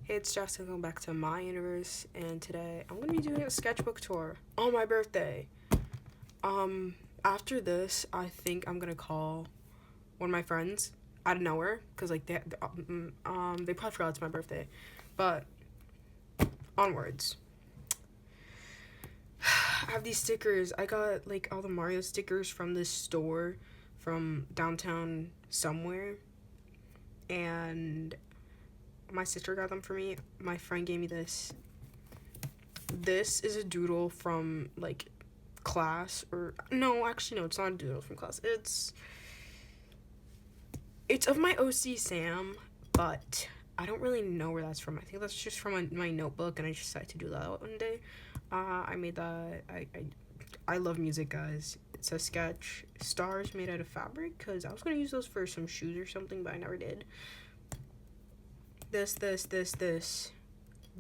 Hey, it's Jess, and welcome back to my universe, and today I'm gonna be doing a sketchbook tour on my birthday. After this, I think I'm gonna call one of my friends out of nowhere, cause like they probably forgot it's my birthday, but onwards. I have these stickers. I got like all the Mario stickers from this store from downtown somewhere, and my sister got them for me. My friend gave me this. This is a doodle from like class, or no, actually no, it's not a doodle from class. It's of my OC Sam, but I don't really know where that's from. I think that's just from my notebook, and I just decided to do that one day. I made that. I love music, guys. It's a sketch. Stars made out of fabric, because I was going to use those for some shoes or something, but I never did. This.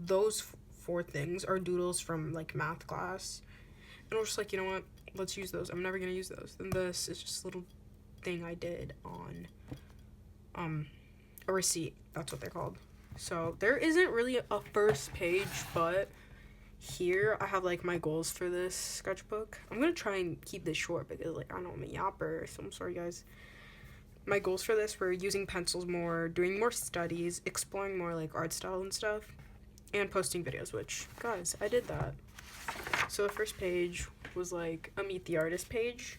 Those four things are doodles from, like, math class. And I was just like, you know what? Let's use those. I'm never going to use those. And this is just a little thing I did on a receipt. That's what they're called. So there isn't really a first page, but here I have like my goals for this sketchbook. I'm gonna try and keep this short because like I don't know, I'm a yapper, so I'm sorry guys. My goals for this were using pencils more, doing more studies, exploring more like art style and stuff, and posting videos, which guys, I did that. So the first page was like a meet the artist page,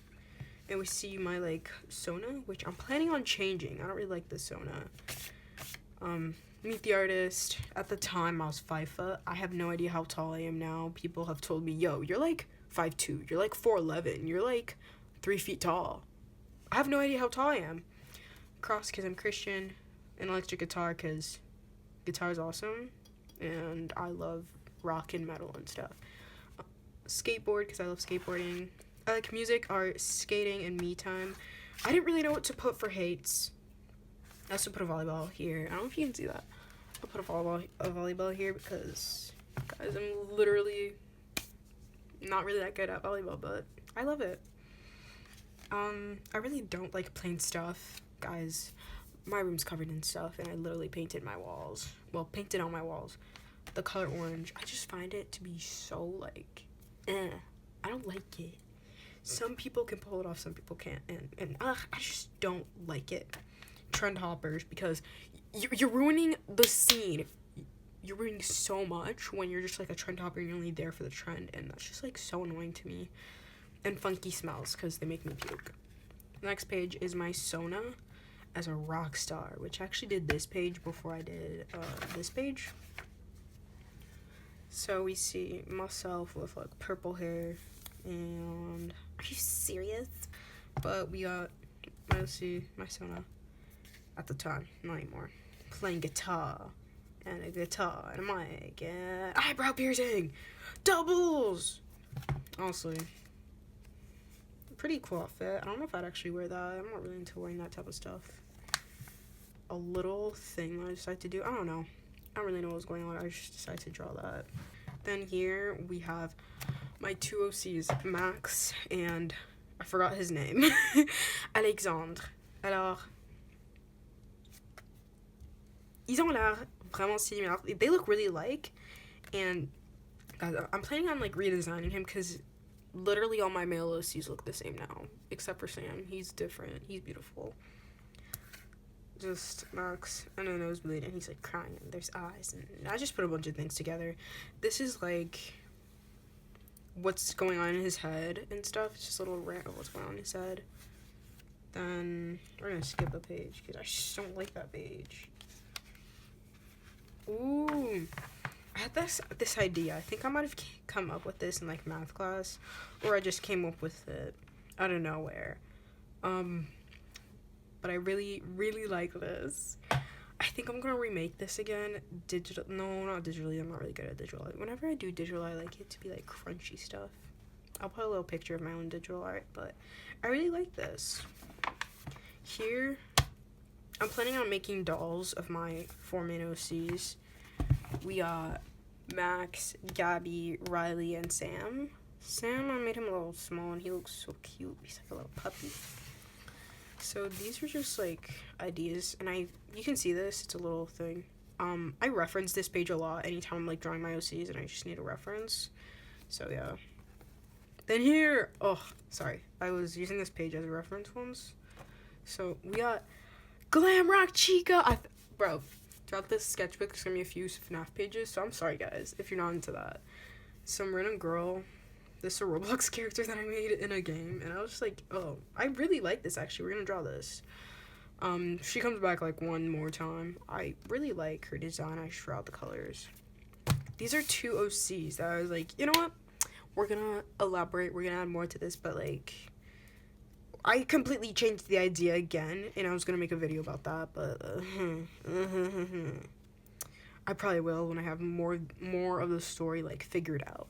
and we see my like Sona, which I'm planning on changing. I don't really like the Sona. Meet the artist. At the time, I was 5 foot. I have no idea how tall I am now. People have told me, yo, you're like 5'2". You're like 4'11". You're like 3 feet tall. I have no idea how tall I am. Cross because I'm Christian. And electric guitar because guitar is awesome. And I love rock and metal and stuff. Skateboard because I love skateboarding. I like music, art, skating, and me time. I didn't really know what to put for hates. I also put a volleyball here. I don't know if you can see that. I'll put a volleyball here because, guys, I'm literally not really that good at volleyball, but I love it. I really don't like plain stuff. Guys, my room's covered in stuff, and I literally painted my walls. Well, painted on my walls. The color orange. I just find it to be so, like, I don't like it. Some people can pull it off, some people can't, and I just don't like it. Trend hoppers, because you're ruining the scene. You're ruining so much when you're just like a trend hopper and you're only there for the trend, and that's just like so annoying to me. And funky smells because they make me puke. The next page is my Sona as a rock star, which I actually did this page before I did this page. So we see myself with like purple hair, and are you serious? But we got my Sona at the time, not anymore, playing guitar, and a guitar, and a mic, and eyebrow piercing, doubles. Honestly, pretty cool outfit. I don't know if I'd actually wear that. I'm not really into wearing that type of stuff. A little thing that I decided to do, I don't know. I don't really know what was going on. I just decided to draw that. Then here we have my two OCs, Max, and I forgot his name, Alexandre. Alors, ils ont l'air vraiment similar. They look really alike, and guys, I'm planning on like redesigning him because literally all my male OCs look the same now, except for Sam. He's different. He's beautiful. Just Max and a nosebleed, and he's like crying, and there's eyes, and I just put a bunch of things together. This is like what's going on in his head and stuff. It's just a little rant of what's going on in his head. Then we're gonna skip a page because I just don't like that page. Ooh, I had this idea. I think I might have come up with this in like math class, or I just came up with it out of nowhere. But I really, really like this. I think I'm gonna remake this again. No, not digitally. I'm not really good at digital. Whenever I do digital, I like it to be like crunchy stuff. I'll put a little picture of my own digital art, but I really like this. Here, I'm planning on making dolls of my 4 main OCs. We got Max, Gabby, Riley, and Sam. Sam, I made him a little small, and he looks so cute. He's like a little puppy. So these are just like ideas, and you can see this. It's a little thing. I reference this page a lot anytime I'm like drawing my OCs and I just need a reference. So yeah. Then here, oh, sorry. I was using this page as a reference once. So we got Glam Rock Chica. Bro, throughout this sketchbook, there's gonna be a few FNAF pages, so I'm sorry, guys, if you're not into that. Some random girl. This is a Roblox character that I made in a game, and I was just like, oh, I really like this, actually. We're gonna draw this. She comes back, like, one more time. I really like her design. I draw out the colors. These are 2 OCs that I was like, you know what? We're gonna elaborate. We're gonna add more to this, but, like, I completely changed the idea again, and I was gonna make a video about that, but I probably will when I have more of the story like figured out.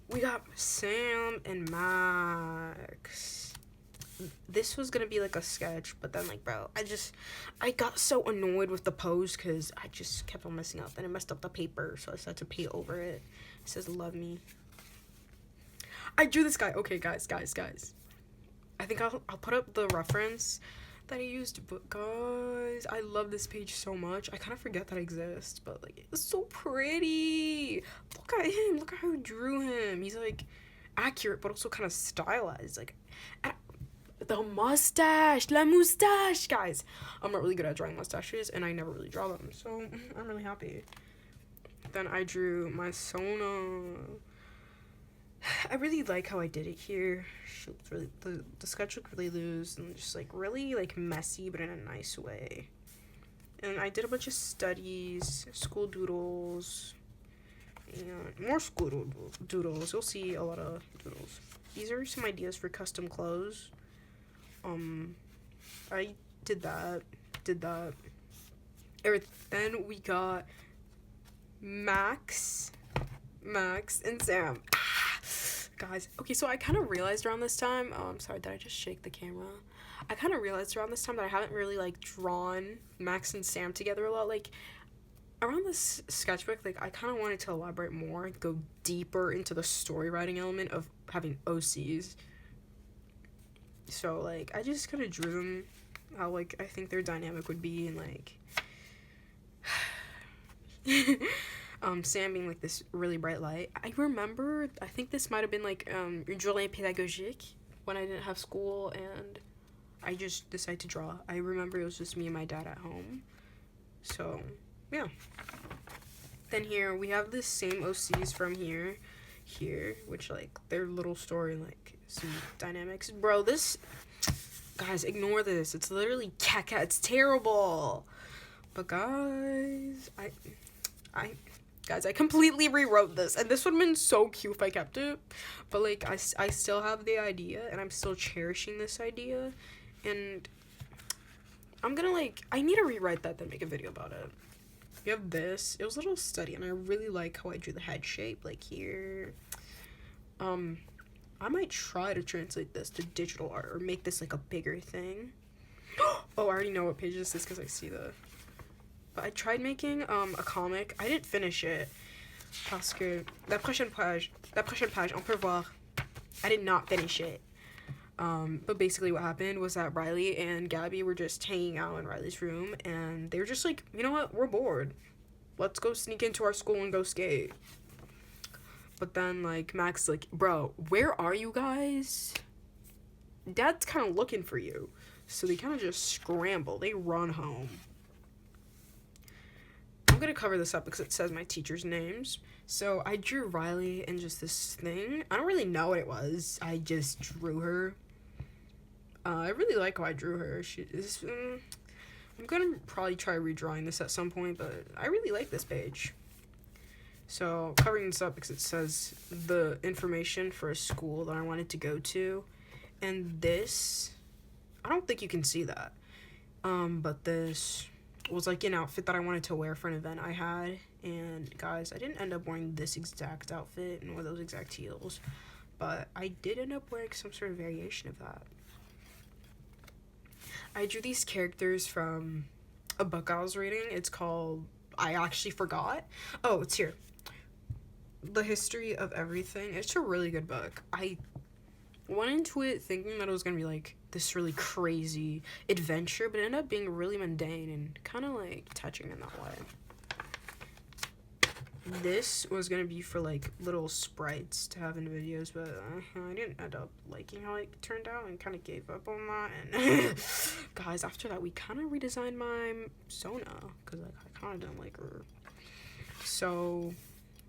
We got Sam and Max. This was gonna be like a sketch, but then like, bro, I got so annoyed with the pose because I just kept on messing up and it messed up the paper, so I decided to paint over it. It says love me. I drew this guy. Okay, guys. I think I'll put up the reference that I used, but guys, I love this page so much. I kind of forget that it exists, but like, it's so pretty. Look at him. Look at how I drew him. He's like accurate, but also kind of stylized. Like, the mustache, la moustache, guys. I'm not really good at drawing mustaches, and I never really draw them, so I'm really happy. Then I drew my Sona. I really like how I did it here. She looked really, the sketch looked really loose and just like really like messy, but in a nice way. And I did a bunch of studies, school doodles, and more school doodles. You'll see a lot of doodles. These are some ideas for custom clothes. I did that. Then we got Max and Sam. Guys, okay, so I kind of realized around this time, I'm sorry, did I just shake the camera? I kind of realized around this time that I haven't really, like, drawn Max and Sam together a lot. Like, around this sketchbook, like, I kind of wanted to elaborate more, go deeper into the story writing element of having OCs. So, like, I just kind of drew them how, like, I think their dynamic would be, and, like, Sam being like this really bright light. I remember, I think this might have been like une journée pédagogique when I didn't have school and I just decided to draw. I remember it was just me and my dad at home. So, yeah. Then here we have the same OCs from here, which like their little story, like some dynamics. Bro, this, guys, ignore this. It's literally caca. It's terrible. But guys, I completely rewrote this, and this would have been so cute if I kept it, but, like, I still have the idea, and I'm still cherishing this idea, and I'm gonna, like, I need to rewrite that, then make a video about it. We have this. It was a little study, and I really like how I drew the head shape, like, here. I might try to translate this to digital art, or make this, like, a bigger thing. Oh, I already know what page this is, because I see the... But I tried making a comic. I didn't finish it. Parce que la prochaine page, on peut voir. I did not finish it. But basically what happened was that Riley and Gabby were just hanging out in Riley's room, and they were just like, you know what, we're bored. Let's go sneak into our school and go skate. But then, like, Max, like, bro, where are you guys? Dad's kind of looking for you. So they kind of just scramble. They run home. I'm gonna cover this up because it says my teacher's names. So I drew Riley and just this thing. I don't really know what it was. I just drew her. I really like how I drew her. She is. I'm gonna probably try redrawing this at some point, but I really like this page. So covering this up because it says the information for a school that I wanted to go to, and this, I don't think you can see that. But this was like an outfit that I wanted to wear for an event I had, and guys, I didn't end up wearing this exact outfit nor those exact heels, but I did end up wearing some sort of variation of that. I drew these characters from a book I was reading. It's called, I actually forgot. Oh, it's here. The History of Everything. It's a really good book. I went into it thinking that it was gonna be like this really crazy adventure, but it ended up being really mundane and kind of like touching in that way. This was gonna be for like little sprites to have in videos, but I didn't end up liking how it turned out and kind of gave up on that. And guys, after that we kind of redesigned my Sona because like I kind of didn't like her. So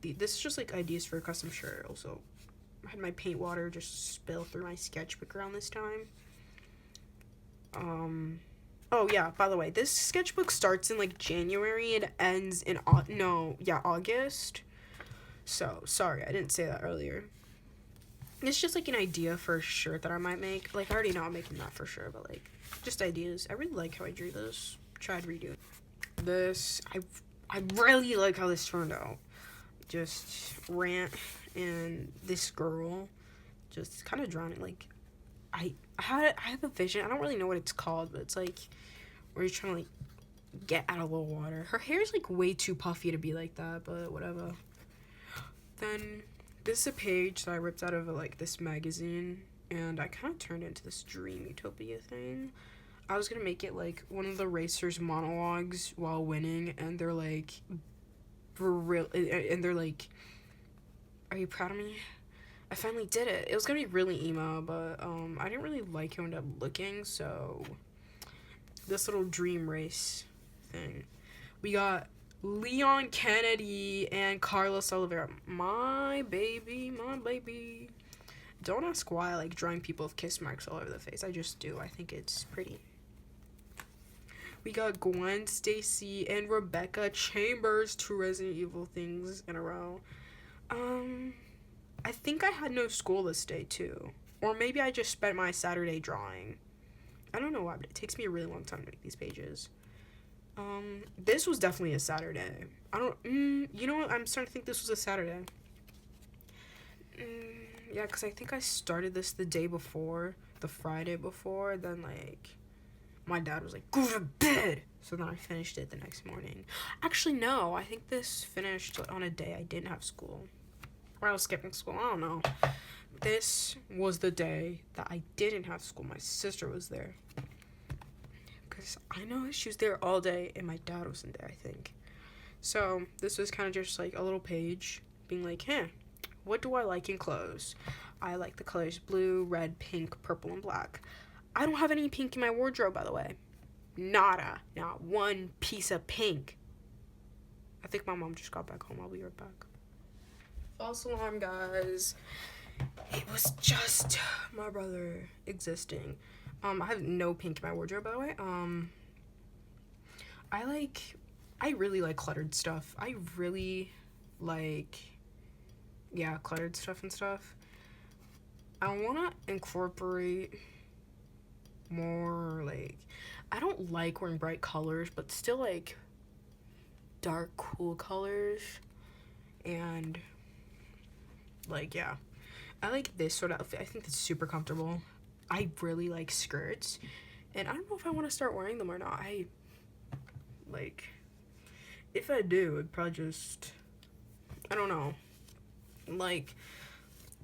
this is just like ideas for a custom shirt. Also, I had my paint water just spill through my sketchbook around this time. Oh yeah, by the way, this sketchbook starts in like January and ends in August. So sorry, I didn't say that earlier. It's just like an idea for a shirt that I might make. Like I already know I'm making that for sure, but like just ideas. I really like how I drew this. Tried redoing this. I really like how this turned out. Just Rant and this girl just kind of drowning. Like I have a vision. I don't really know what it's called, but it's like where you're trying to like get out of the water. Her hair is like way too puffy to be like that, but whatever. Then this is a page that I ripped out of like this magazine, and I kind of turned it into this dream utopia thing. I was gonna make it like one of the racers' monologues while winning, and they're like, and they're like, "Are you proud of me? I finally did it." It was gonna be really emo, but I didn't really like how it ended up looking, so this little dream race thing. We got Leon Kennedy and Carlos Oliveira. My baby, my baby. Don't ask why I like drawing people with kiss marks all over the face. I just do. I think it's pretty. We got Gwen Stacy and Rebecca Chambers, 2 Resident Evil things in a row. I think I had no school this day too. Or maybe I just spent my Saturday drawing. I don't know why, but it takes me a really long time to make these pages. This was definitely a Saturday. You know what? I'm starting to think this was a Saturday. Yeah, because I think I started this the day before, the Friday before, then, like, my dad was like, go to bed! So then I finished it the next morning. Actually, no, I think this finished on a day I didn't have school. Or I was skipping school, I don't know. This was the day that I didn't have school. My sister was there. Because I know she was there all day, and my dad wasn't there, I think. So, this was kind of just, like, a little page being like, what do I like in clothes? I like the colors blue, red, pink, purple, and black. I don't have any pink in my wardrobe, by the way. Nada. Not one piece of pink. I think my mom just got back home. I'll be right back. False alarm, guys. It was just my brother existing. I have no pink in my wardrobe, by the way. I really like cluttered stuff. I really like, cluttered stuff and stuff. I want to incorporate more, like, I don't like wearing bright colors, but still, like, dark, cool colors. And, like, yeah. I like this sort of outfit. I think it's super comfortable. I really like skirts. And I don't know if I want to start wearing them or not. If I do, it'd probably just, I don't know. Like,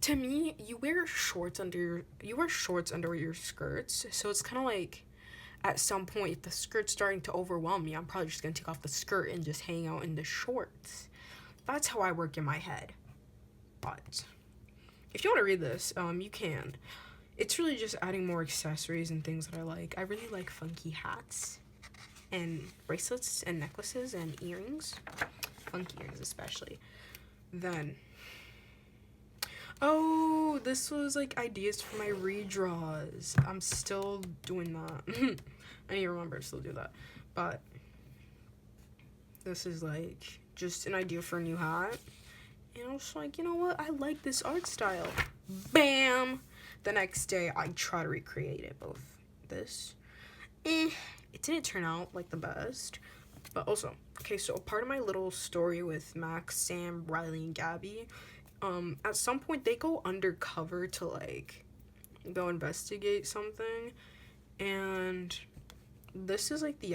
to me, you wear shorts under your skirts. So it's kind of like, at some point, if the skirt's starting to overwhelm me, I'm probably just going to take off the skirt and just hang out in the shorts. That's how I work in my head. But if you want to read this, you can. It's really just adding more accessories and things that I like. I really like funky hats and bracelets and necklaces and earrings. Funky earrings especially. Then, oh, this was like ideas for my redraws. I'm still doing that. I need to remember to still do that. But this is like just an idea for a new hat. And I was like, you know what? I like this art style. Bam! The next day, I try to recreate it. Both this. It didn't turn out like the best. But also, okay, so part of my little story with Max, Sam, Riley, and Gabby, at some point, they go undercover to, like, go investigate something. And this is, like, the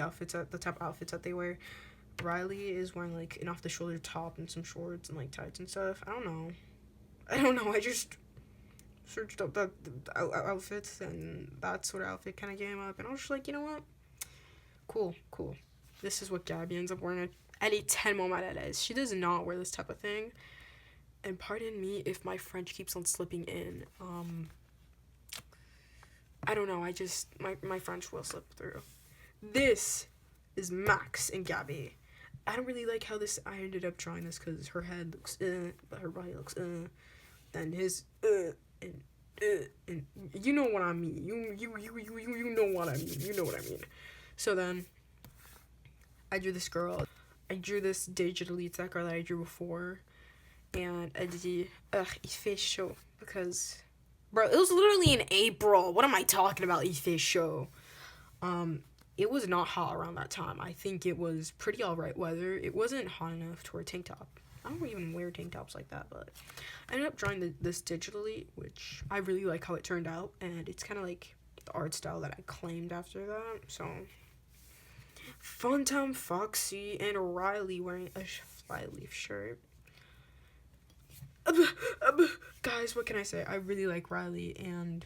type of outfits that they wear. Riley is wearing, like, an off-the-shoulder top and some shorts and, like, tights and stuff. I don't know. I just searched up the outfits, and that sort of outfit kind of came up, and I was just like, you know what? Cool. This is what Gabby ends up wearing at any 10 moment it is. She does not wear this type of thing. And pardon me if my French keeps on slipping in. I don't know. My French will slip through. This is Max and Gabby. I don't really like how I ended up drawing this because her head looks but her body looks then his and you know what I mean. You know what I mean. You know what I mean. So then I drew this girl. I drew this digitally. It's that girl that I drew before. And I did, il fait chaud. Because, bro, it was literally in April. What am I talking about, il fait chaud? It was not hot around that time. I think it was pretty alright weather. It wasn't hot enough to wear a tank top. I don't even wear tank tops like that, but I ended up drawing this digitally, which I really like how it turned out. And it's kind of like the art style that I claimed after that, so... Funtime Foxy and Riley wearing a flyleaf shirt. Guys, what can I say? I really like Riley, and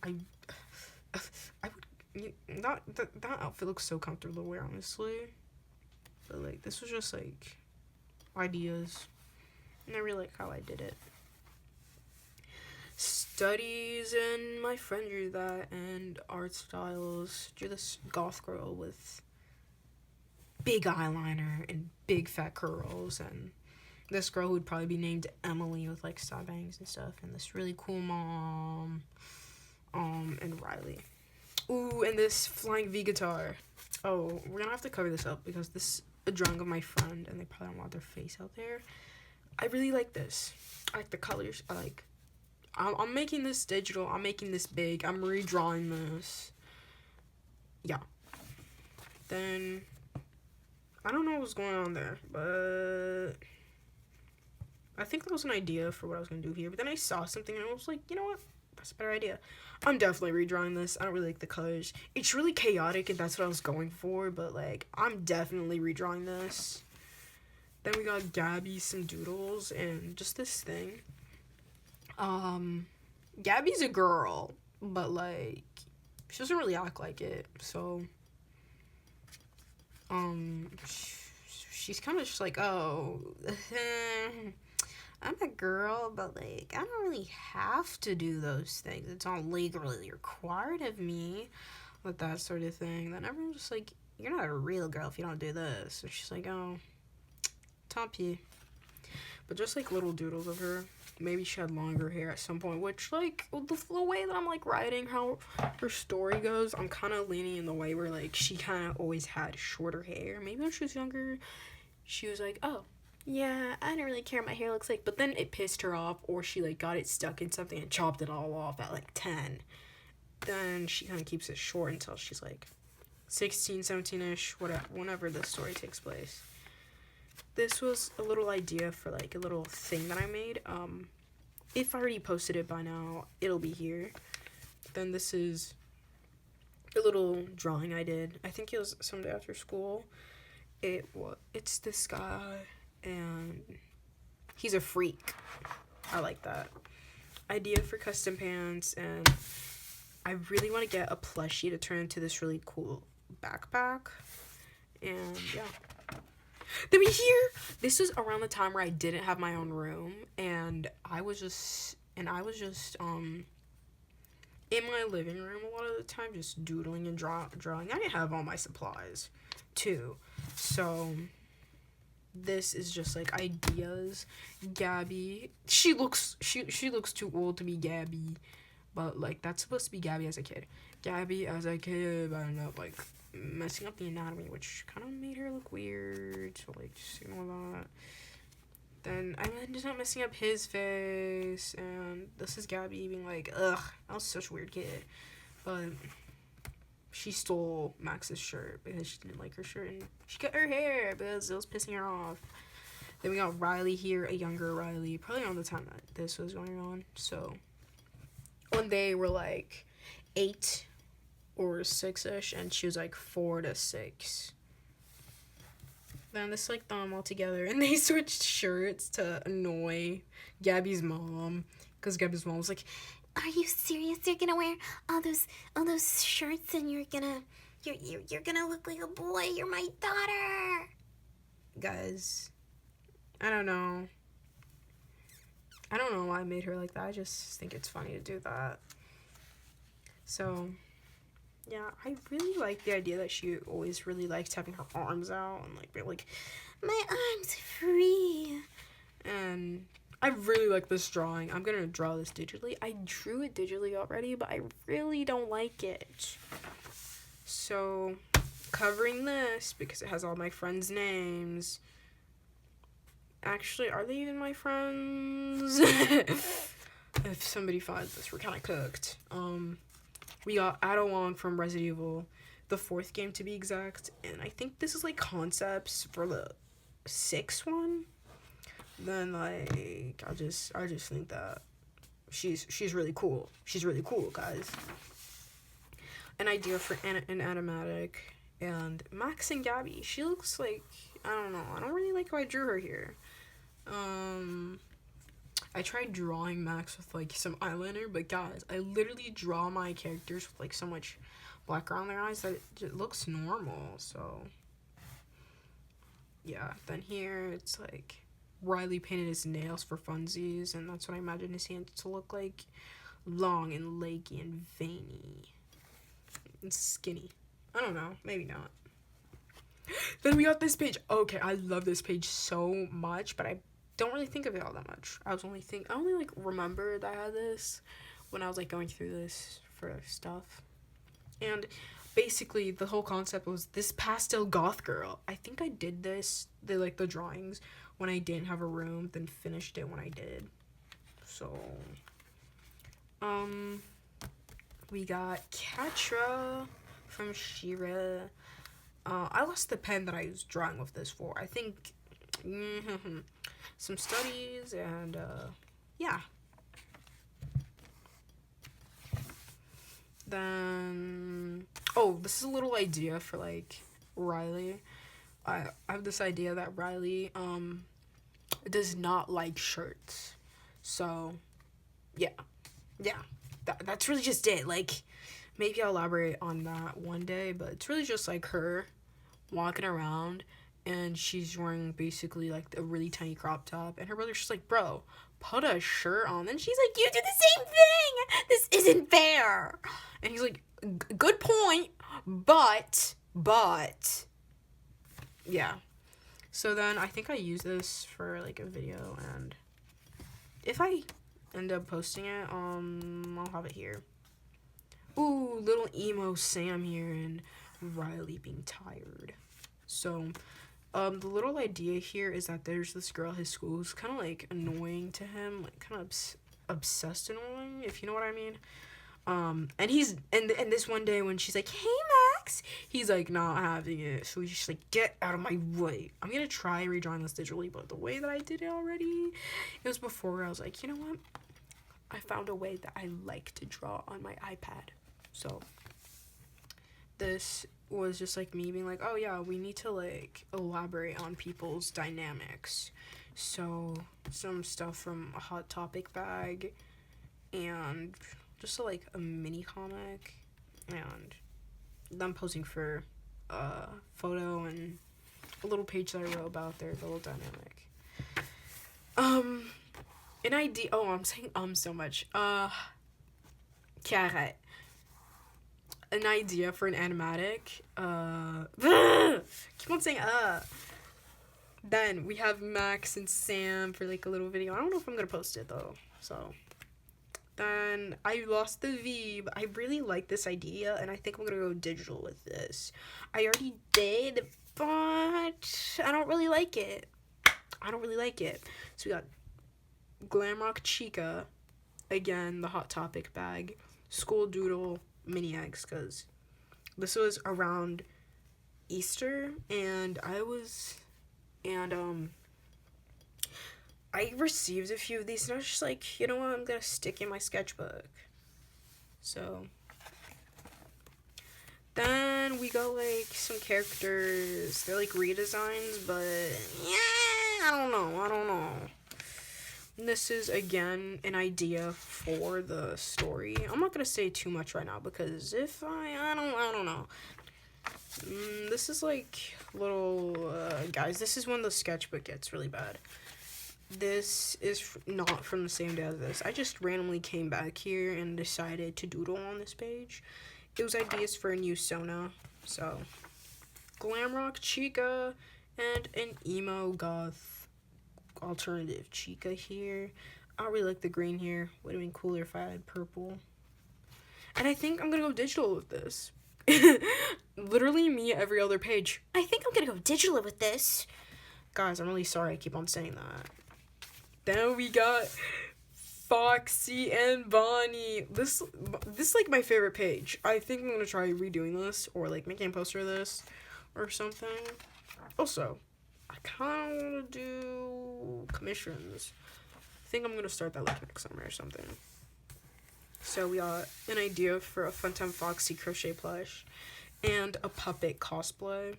I would that outfit looks so comfortable to wear, honestly. But like, this was just like ideas, and I really like how I did it. Studies, and my friend drew that, and art styles. Drew this goth girl with big eyeliner and big fat curls, and this girl who would probably be named Emily with like side bangs and stuff, and this really cool mom, and Riley. Ooh, and this flying V guitar. Oh, we're gonna have to cover this up because this is a drawing of my friend, and they probably don't want their face out there. I really like this. I like the colors. I'm making this digital. I'm making this big. I'm redrawing this. Yeah. Then, I don't know what's going on there, but I think that was an idea for what I was going to do here. But then I saw something and I was like, you know what? That's a better idea. I'm definitely redrawing this. I don't really like the colors. It's really chaotic and that's what I was going for, but like, I'm definitely redrawing this. Then we got Gabby some doodles and just this thing. Gabby's a girl, but like, she doesn't really act like it, so, she's kind of just like, oh, I'm a girl, but like, I don't really have to do those things. It's not legally required of me, with that sort of thing. Then everyone's just like, you're not a real girl if you don't do this. So she's like, oh, tant pis. But just like little doodles of her. Maybe she had longer hair at some point, which, like, the way that I'm, like, writing how her story goes, I'm kind of leaning in the way where, like, she kind of always had shorter hair. Maybe when she was younger, she was like, oh, yeah, I don't really care what my hair looks like, but then it pissed her off, or she, like, got it stuck in something and chopped it all off at, like, 10. Then she kind of keeps it short until she's, like, 16, 17-ish, whatever, whenever the story takes place. This was a little idea for, like, a little thing that I made. If I already posted it by now, it'll be here. Then this is a little drawing I did. I think it was someday after school. It's this guy, and he's a freak. I like that. Idea for custom pants, and I really want to get a plushie to turn into this really cool backpack. And, yeah. Then we hear, this is around the time where I didn't have my own room, and I was just in my living room a lot of the time, just doodling and drawing. I didn't have all my supplies, too, so this is just, like, ideas. Gabby, she looks too old to be Gabby, but, like, that's supposed to be Gabby as a kid. Gabby as a kid, I don't know, like, messing up the anatomy, which kind of made her look weird, so like, just ignore that. Then I ended up messing up his face, and this is Gabby being like, ugh, I was such a weird kid, but she stole Max's shirt because she didn't like her shirt, and she cut her hair because it was pissing her off. Then we got Riley here, a younger Riley, probably around the time that this was going on, so when they were like 8 or 6-ish, and she was like 4 to 6. Then this like them all together, and they switched shirts to annoy Gabby's mom. Because Gabby's mom was like, are you serious? You're gonna wear all those shirts and you're gonna look like a boy. You're my daughter. guys, I don't know. I don't know why I made her like that. I just think it's funny to do that. So, yeah, I really like the idea that she always really likes having her arms out and like, my arms free. And I really like this drawing. I'm gonna draw this digitally. I drew it digitally already, but I really don't like it. So, covering this because it has all my friends' names. Actually, are they even my friends? If somebody finds this, we're kind of cooked. We got Adalong from Resident Evil, the 4th game to be exact, and I think this is like concepts for the 6th one. Then like I just think that she's really cool. She's really cool, guys. An idea for an animatic, and Max and Gabby. She looks like, I don't know. I don't really like how I drew her here. I tried drawing Max with like some eyeliner, but guys, I literally draw my characters with like so much black around their eyes that it looks normal. So yeah, then here it's like Riley painted his nails for funsies, and that's what I imagine his hands to look like. Long and leggy and veiny and skinny. I don't know, maybe not. Then we got this page. Okay, I love this page so much, but I don't really think of it all that much. I only like remember that I had this when I was like going through this for stuff. And basically the whole concept was this pastel goth girl. I think I did the drawings when I didn't have a room, then finished it when I did. So we got Katra from Shira. I lost the pen that I was drawing with this for. I think some studies and yeah. Then this is a little idea for like Riley. I have this idea that Riley does not like shirts. So yeah. That's really just it. Like, maybe I'll elaborate on that one day, but it's really just like her walking around and she's wearing basically like a really tiny crop top, and her brother's just like, bro, put a shirt on. And she's like, you do the same thing. This isn't fair. And he's like, good point, but yeah. So then I think I use this for like a video, and if I end up posting it, I'll have it here. Ooh, little emo Sam here and Riley being tired. So, the little idea here is that there's this girl at his school who's kind of like annoying to him, like kind of obsessed annoying, if you know what I mean. And he's and this one day when she's like, hey Max, he's like not having it, so he's just like, get out of my way. I'm gonna try redrawing this digitally, but the way that I did it already, it was before I was like, you know what, I found a way that I like to draw on my iPad. So this was just like me being like, oh yeah, we need to like elaborate on people's dynamics. So some stuff from a Hot Topic bag and just like a mini comic, and them posing for a photo and a little page that I wrote about their little dynamic. An idea. Oh, I'm saying so much. Carrot. An idea for an animatic. Keep on saying Then we have Max and Sam for like a little video. I don't know if I'm gonna post it though. So then I lost the V, but I really like this idea, and I think I'm gonna go digital with this. I already did, but I don't really like it. So we got Glamrock Chica, again, the Hot Topic bag, School Doodle, mini eggs, because this was around Easter, and I received a few of these, and I was just like, you know what, I'm gonna stick in my sketchbook. So then we got like some characters. They're like redesigns, but yeah, I don't know. this is again an idea for the story. I'm not gonna say too much right now because if I don't know. This is like little guys. This is when the sketchbook gets really bad. This is not from the same day as this. I just randomly came back here and decided to doodle on this page. It was ideas for a new Sona. So, glam rock chica and an emo goth alternative chica here. I really like the green here. Would have been cooler if I had purple. And I think I'm gonna go digital with this. Literally me every other page. I think I'm gonna go digital with this. Guys, I'm really sorry I keep on saying that. Then we got Foxy and Bonnie. This is like my favorite page. I think I'm gonna try redoing this or like making a poster of this or something. Also, I kind of want to do commissions. I think I'm gonna start that like next summer or something. So we got an idea for a Fun Time Foxy crochet plush and a puppet cosplay.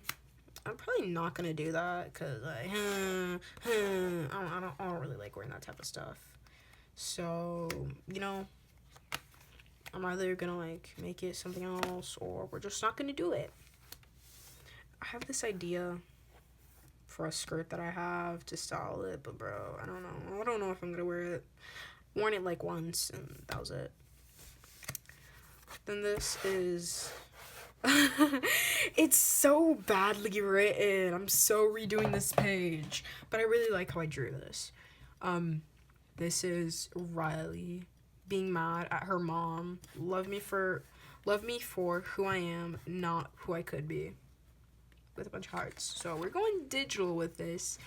I'm probably not gonna do that because I don't really like wearing that type of stuff. So, you know, I'm either gonna like make it something else or we're just not gonna do it. I have this idea for a skirt that I have to style it, but bro, I don't know if I'm gonna wear it. Worn it like once and that was it. Then this is it's so badly written. I'm so redoing this page, but I really like how I drew this. This is Riley being mad at her mom. Love me for who I am, not who I could be. With a bunch of hearts. So we're going digital with this,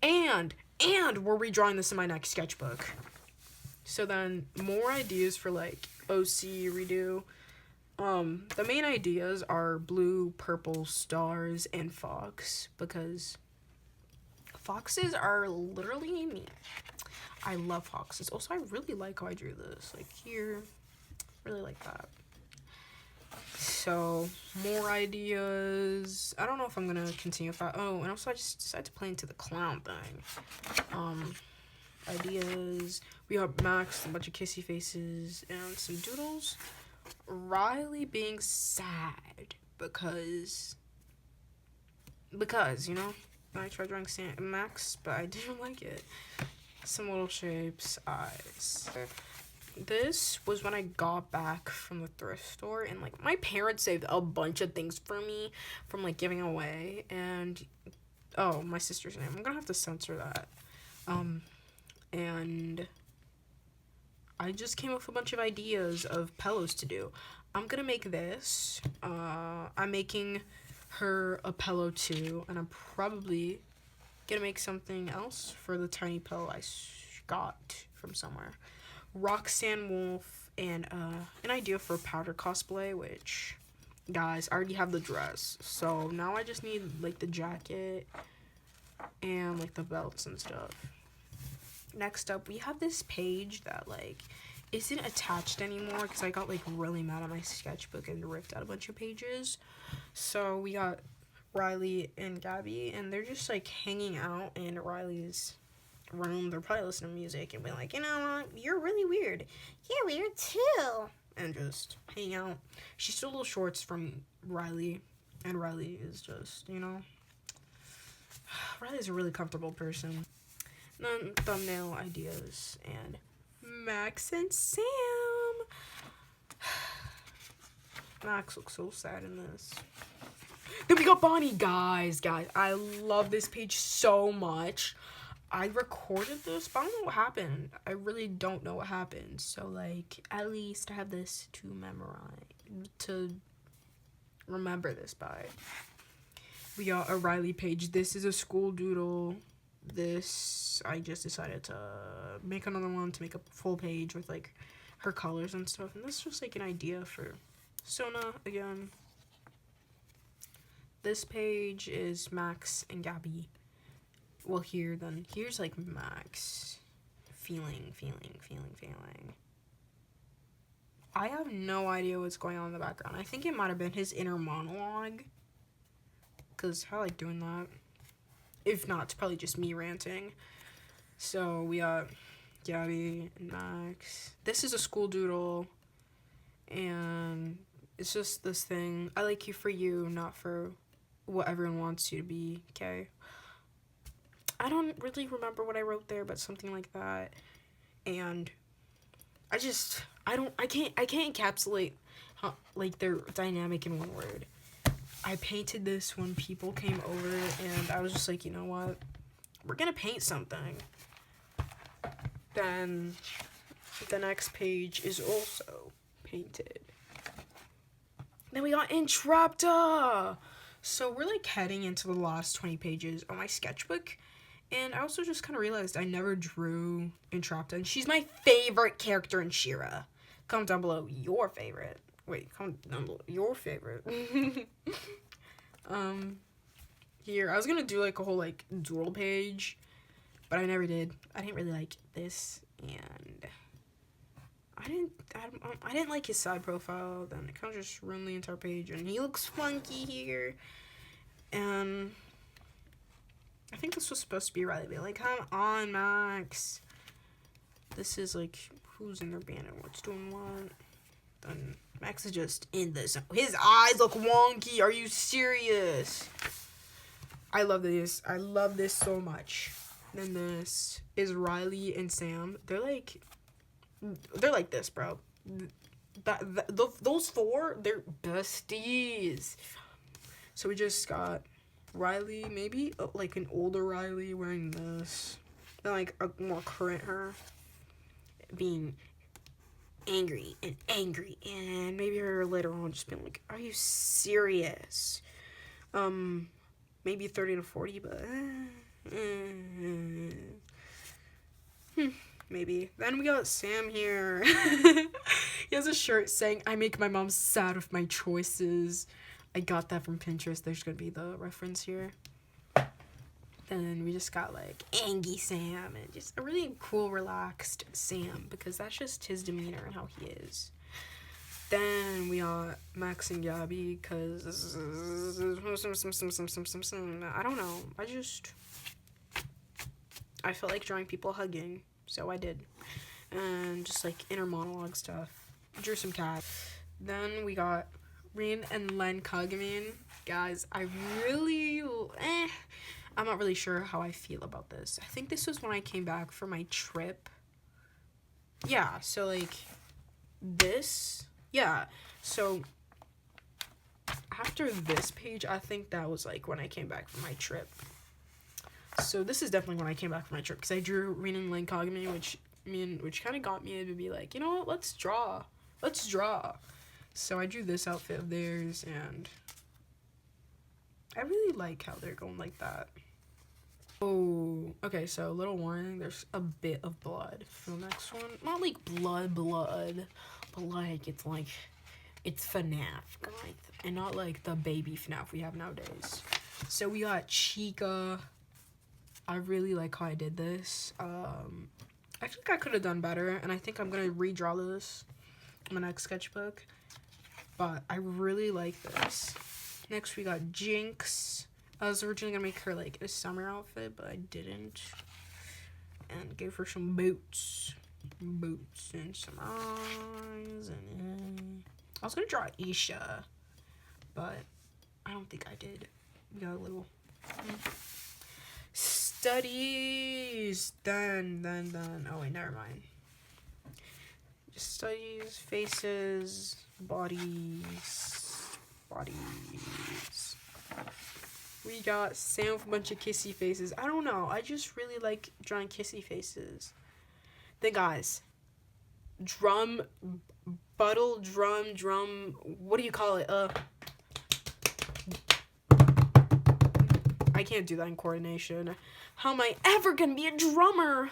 and we're redrawing this in my next sketchbook. So then more ideas for like OC redo. The main ideas are blue, purple, stars, and fox, because foxes are literally me. I love foxes. Also, I really like how I drew this. Like here, really like that. So, more ideas. I don't know if I'm gonna continue with that. Oh, and also I just decided to play into the clown thing. Ideas. We got Max, a bunch of kissy faces, and some doodles. Riley being sad because you know, I tried drawing Max, but I didn't like it. Some little shapes, eyes. This was when I got back from the thrift store, and like my parents saved a bunch of things for me from like giving away, and oh, my sister's name, I'm gonna have to censor that. And I just came up with a bunch of ideas of pillows to do. I'm gonna make this. I'm making her a pillow too, and I'm probably gonna make something else for the tiny pillow I got from somewhere. Roxanne Wolf and an idea for a powder cosplay, which, guys, I already have the dress. So now I just need like the jacket and like the belts and stuff. Next up, we have this page that like isn't attached anymore because I got like really mad at my sketchbook and ripped out a bunch of pages. So we got Riley and Gabby, and they're just like hanging out in Riley's room. They're probably listening to music and being like, you know what, you're really weird. You're weird too. And just hang out. She stole little shorts from Riley, and Riley is just, you know, Riley's a really comfortable person. Then thumbnail ideas and Max and Sam. Max looks so sad in this. Then we got Bonnie. Guys, I love this page so much. I recorded this, but I don't know what happened. I really don't know what happened. So, like, at least I have this to remember this by. We got a Riley page. This is a school doodle. This, I just decided to make another one to make a full page with, like, her colors and stuff. And this is just, like, an idea for Sona again. This page is Max and Gabby. Well, here's like Max feeling. I have no idea what's going on in the background. I think it might have been his inner monologue, because I like doing that. If not, it's probably just me ranting. So we got Gabby and Max. This is a school doodle, and it's just this thing. I like you for you, not for what everyone wants you to be, okay? I don't really remember what I wrote there, but something like that. And I can't encapsulate how, like, their dynamic in one word. I painted this when people came over, and I was just like, you know what? We're gonna paint something. Then the next page is also painted. Then we got Entrapta! So we're like heading into the last 20 pages on my sketchbook. And I also just kind of realized I never drew Entrapta. And she's my favorite character in She-Ra. Comment down below your favorite. Wait, comment down below your favorite. Here, I was gonna do like a whole like doodle page, but I never did. I didn't really like this, and I didn't like his side profile. Then it kind of just ruined the entire page, and he looks funky here. And I think this was supposed to be Riley being like, come on, Max. This is like who's in their band and what's doing what. Then Max is just in this. His eyes look wonky. Are you serious? I love this. I love this so much. Then this is Riley and Sam. They're like this, bro. Those four, they're besties. So we just got Riley, maybe like an older Riley wearing this. Then like a more current her being angry, and maybe her later on just being like, are you serious? Maybe 30 to 40, but maybe. Then we got Sam here. He has a shirt saying, I make my mom sad with my choices. I got that from Pinterest. There's gonna be the reference here. Then we just got like Angie Sam, and just a really cool, relaxed Sam, because that's just his demeanor and how he is. Then we got Max and Gabby, because I don't know. I felt like drawing people hugging, so I did. And just like inner monologue stuff. Drew some cats. Then we got Rin and Len Kagamin. Guys, I'm not really sure how I feel about this. I think this was when I came back from my trip. Yeah, so like this. Yeah, so after this page, I think that was like when I came back from my trip. So this is definitely when I came back from my trip, because I drew Rin and Len Kagami, which kind of got me to be like, you know what, let's draw. So I drew this outfit of theirs, and I really like how they're going like that. Oh, okay, so little warning, there's a bit of blood for the next one. Not like blood, but like it's FNAF, guys, and not like the baby FNAF we have nowadays. So we got Chica. I really like how I did this. I think I could have done better, and I think I'm gonna redraw this in my next sketchbook. But I really like this. Next we got Jinx. I was originally gonna make her like a summer outfit, but I didn't. And gave her some boots and some eyes, and I was gonna draw Isha, but I don't think I did. We got a little studies. Done. Oh wait, never mind. Just studies, faces, bodies. We got Sam with a bunch of kissy faces. I don't know. I just really like drawing kissy faces. Then guys, drum. What do you call it? I can't do that in coordination. How am I ever gonna be a drummer?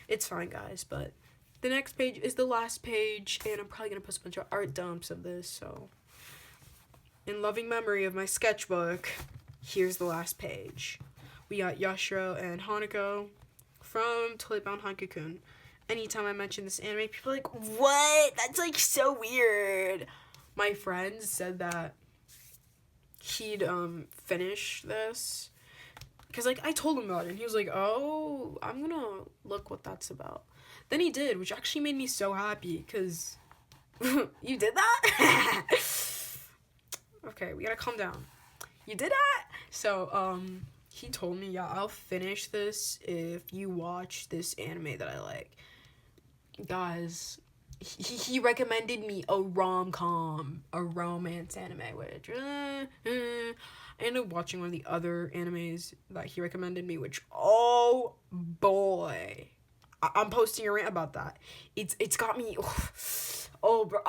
It's fine, guys, but the next page is the last page, and I'm probably gonna post a bunch of art dumps of this, so in loving memory of my sketchbook, here's the last page. We got Yashiro and Hanako from Toilet Bound Hanko-kun. Anytime I mention this anime, people are like, what? That's like so weird. My friend said that he'd finish this, because like I told him about it, and he was like, oh, I'm gonna look what that's about. Then he did, which actually made me so happy, because you did that? Okay, we gotta calm down. You did that? So, he told me, yeah, I'll finish this if you watch this anime that I like. Guys, he recommended me a rom-com, a romance anime, which, I ended up watching one of the other animes that he recommended me, which, oh boy. I'm posting a rant about that. It's got me, oh bro,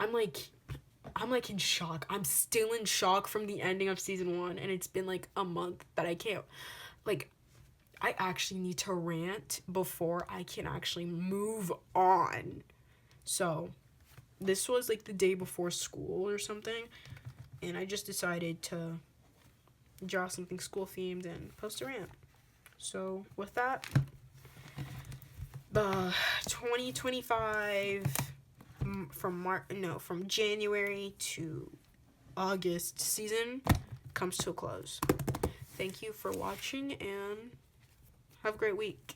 I'm like in shock. I'm still in shock from the ending of season 1, and it's been like a month that I can't, like, I actually need to rant before I can actually move on. So, this was like the day before school or something, and I just decided to draw something school themed and post a rant. So, with that, the 2025 from January to August season comes to a close. Thank you for watching, and have a great week.